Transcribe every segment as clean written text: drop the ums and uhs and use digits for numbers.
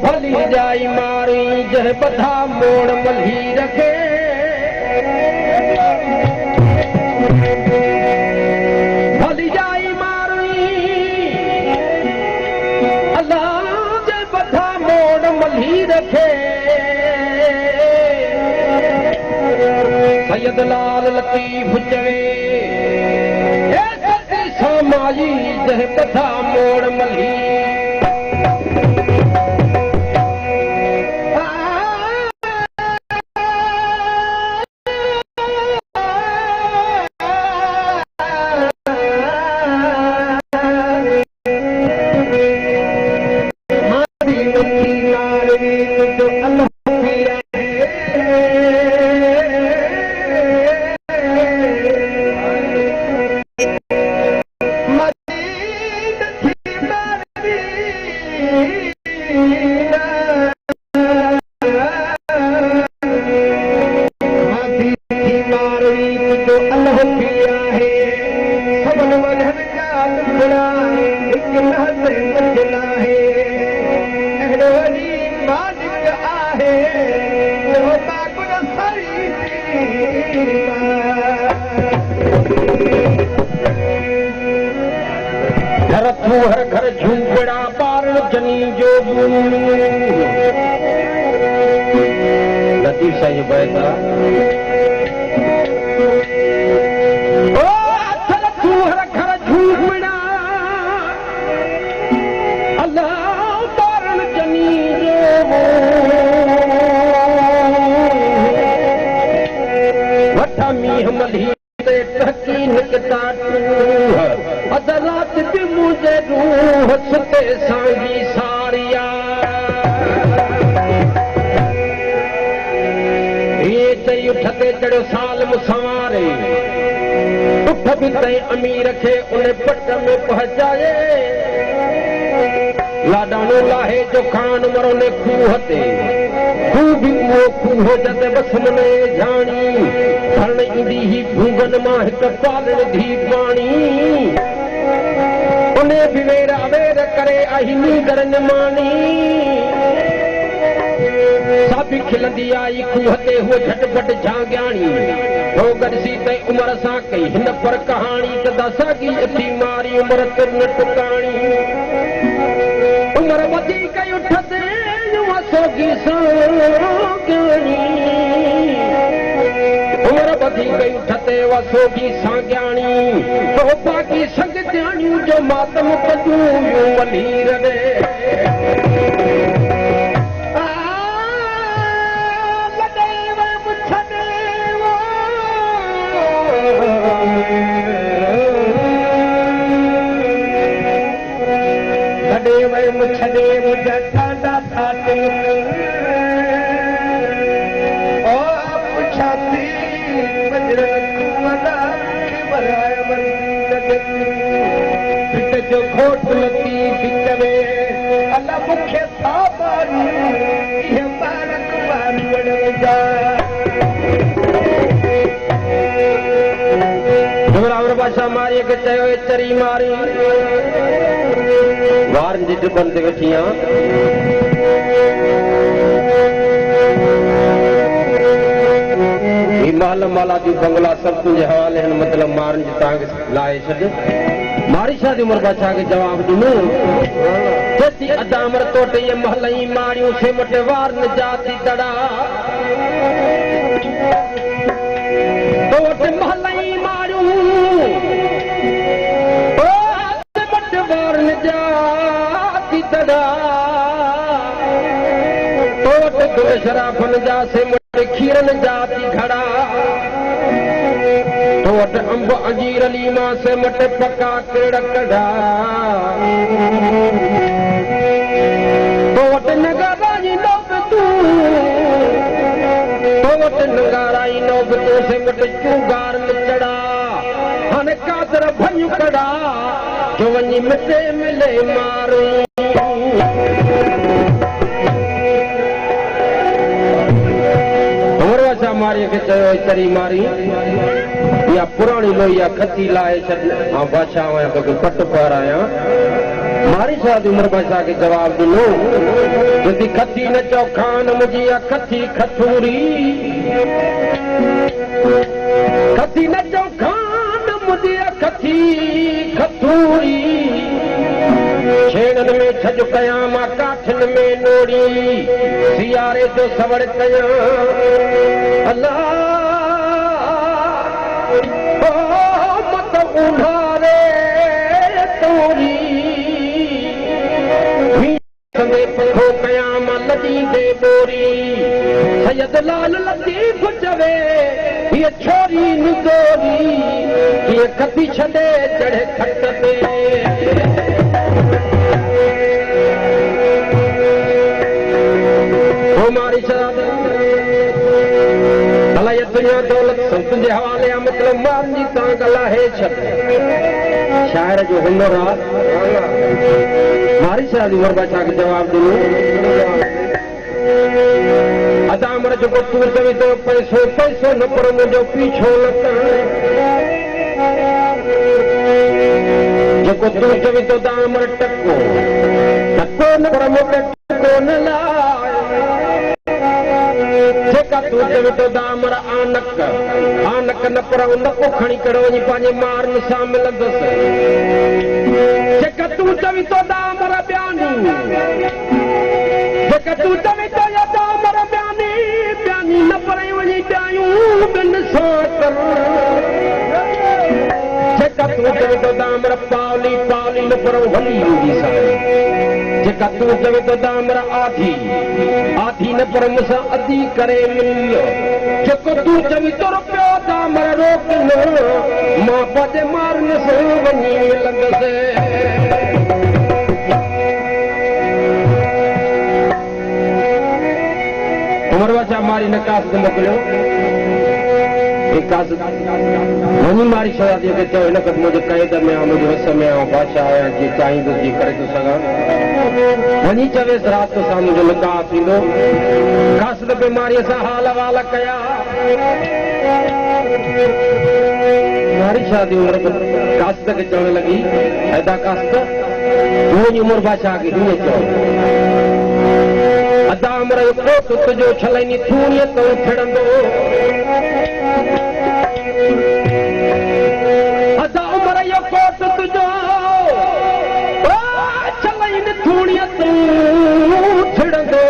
भली जाई मारी जह बधा मोड़ मल्ही रखे भली जाई मारी अल्लाह जह बधा मोड़ मल्ही रखे सैयद लाल लतीफ चवे माई जह बधा मोड़ मल्ही हर घर झूपड़ा पारण जनी जो लतीफ साईं बैठा हर घर झूपड़ा अल्लाह पारण जनी जो वठा मीह मल्ही तहकी निकता अदरात भी मुझे रूह सुते सांगी सारिया ये चई उठते चढ़ो साल मुसवारे उठ भी तई अमीर खे उन्हें पट में पहुंचाए लाडानो लाहे जो खान मरो ने खूह ते खूह भी वो खूह जते बस मने जानी धरण ईंदी ही भूगन मां हिक पालण धी पाणी उन्हें भी वेर अवेर करे अहिनी गरन मानी साबी खिलंदी आई खूह ते हुआ झटपट झांग्याणी हो गॾसी तई उमर सां कई हिन पर कहाणी त दसा की अथी मारी उमर ते न टुकाणी उमर वधी कई उठते सोगी सां उमर वधी गई उठते वसोगी साॻियाणी तो बाक़ी संग ॼाणियूं जो मातम कजूं वलीर रे छॾे मुंहिंजा ॾाढा था जो घोट लती विच में अल्लाह मुखे था मारी ये बारक मारी वणजा जोरावर बादशाह मारी के चयो चरी मारी वारन जी डिबन ते वेठियां माल माला जी बंगला सब तुझे हवाले हैं मतलब मारन जी तव्हांखे लाए छॾ मारी शादी उमर बादशाह के जवाब ॾिनो केती अदामर तोटे ये महलई मारियूं सिमट वार न जाती दड़ा तोटे महलई मारियूं ओ सिमट वार न जाती दड़ा तोटे दुल शराफन जा सिमट खीरन जाती घड़ा वट अंब अंजीर लीमा से मट पका केड़ कढ़ा तो वट नगाराई नोब तू तो वट नगाराई नोब तू से मट चूगार न चढ़ा हन कादर भञ कड़ा जो वञी मिटे मिले मारू मारी के चयो चरी मारी या पुरानी लोहिया खती लाए छॾ बादशाह आया तो पट पाराया मारी शादी उम्र बचा के जवाब दिनो यदि खती न चौखान मुझी खती खथूरी खती न चौखान मुझी खती खथूरी छेड़न में छज कया मां काठन में नोड़ी सियारे जो सवड़ कया अल्लाह मत उन्हारे तोरी पखो कया मां लदी दे बोरी सैयद लाल लतीफ चवे ये छोरी नुदोरी ये कभी छदे चढ़े खट पे हमारी शादी अला ये दुनिया दौलत संत जे हवाले मतलब मान जी ता गला है छत शायर जो हुनर आ मारी शादी उमर बचा के जवाब दिनो अदामर जो तू चवी तो पैसो पैसो न पर मुझो पीछो न जो तू चवी तो दामर टको टको न पर मुझे टको न लाए जेका तू चवी तो दामर आनक आनक न पर उन को खणी करो नी पांजे मारन सा मिलंदस जेका तू चवी तो दामर बयानी जेका तू चवी तो या दामर बयानी बयानी न पर वनी जायूं बिन साकर जेका तू चवी तो दामर पावली पावली न पर हली हुंदी सारी जेका तू चवी तो दामर आधी आधी न पर मुसा अधी करे मिलियो जेको तू चवी तो रुपयो दामर रोक न मां पजे मारन से वनी लंगसे उमर बचा मारी न कासद मोकिलियो कासद वञी मारी शादी खे चयो हिन खे मुंहिंजे क़ैद में आहे मुंहिंजे वस में आहे बादशाह आहियां जीअं चाहींदुसि जीअं करे थो सघां वञी चवेसि राति सां मुंहिंजो निकाह थींदो कासद बीमारीअ सां हाल वाल कया मारी शादी उमर कासद खे चवणु लॻी हैदा कासद तूं वञी उमर बादशाह खे हीअं चओ अदा उमर जो कोट तुंहिंजो छलनी थूणीअ तो फिरंदो अदा उमर जो कोट तुंहिंजो छलनी थूणीअ तो फिरंदो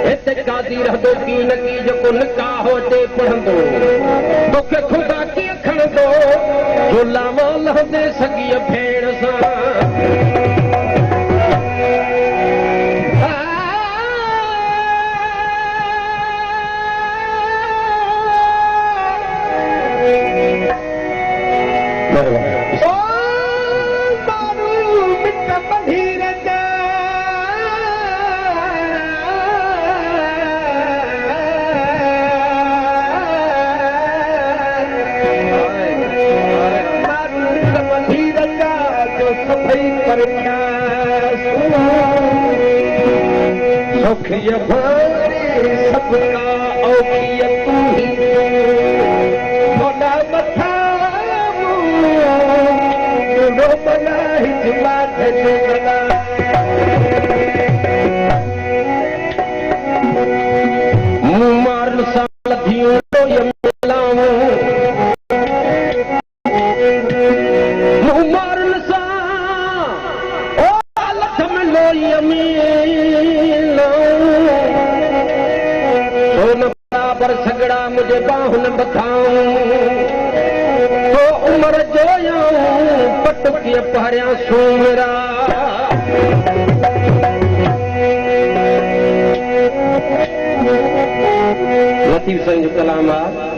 हिते कादी रहंदो की न की जेको निकाह ते पढ़ंदो तोखे ख़ुदा कीअं खणंदो जो लावा लहंदे सॻीअ भेण सां सौखिय भारे सबका औखिय तू ही मोला मथा मुड़ो बना हिजला धजला मुँह मारन साल थियूं यम लाऊं मुँह मारन सा ओ लख में लोई अमी पर सगड़ा मुझे बाहुन बखाऊं तो उम्र जोयाऊं पटुकिय पारियां सूमरा लतीफ साईं जो कलाम आहे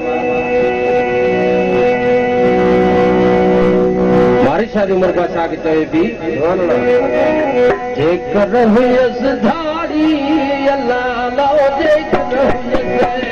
मारी शादी उमर बादशाह खे चवे थी जेकर हुयसि धारी अल्लाह लाओ जेकर हुयसि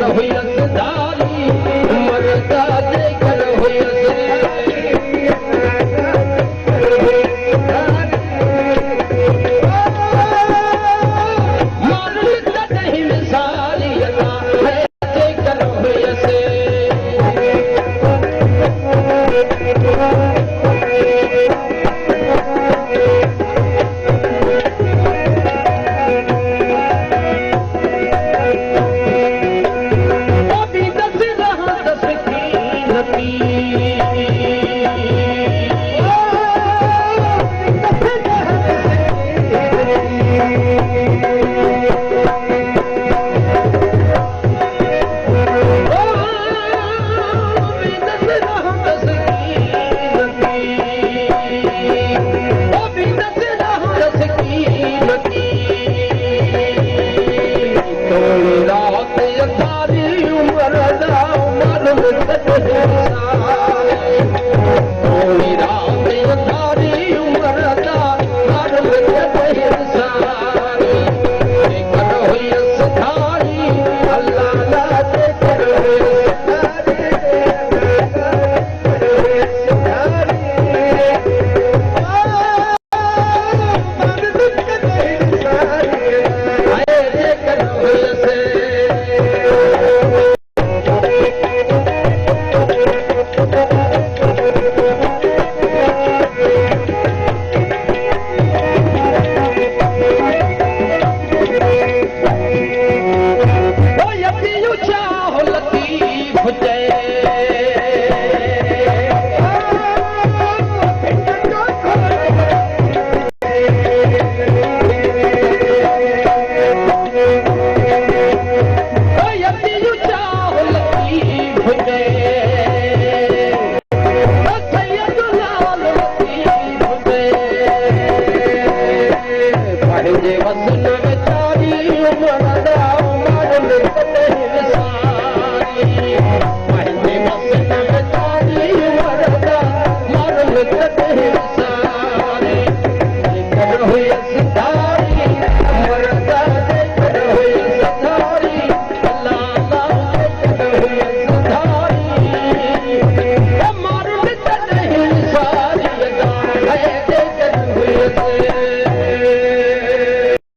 जेकर हुयसि धारी मरदा जेकर हुयसि पंहिंजे वस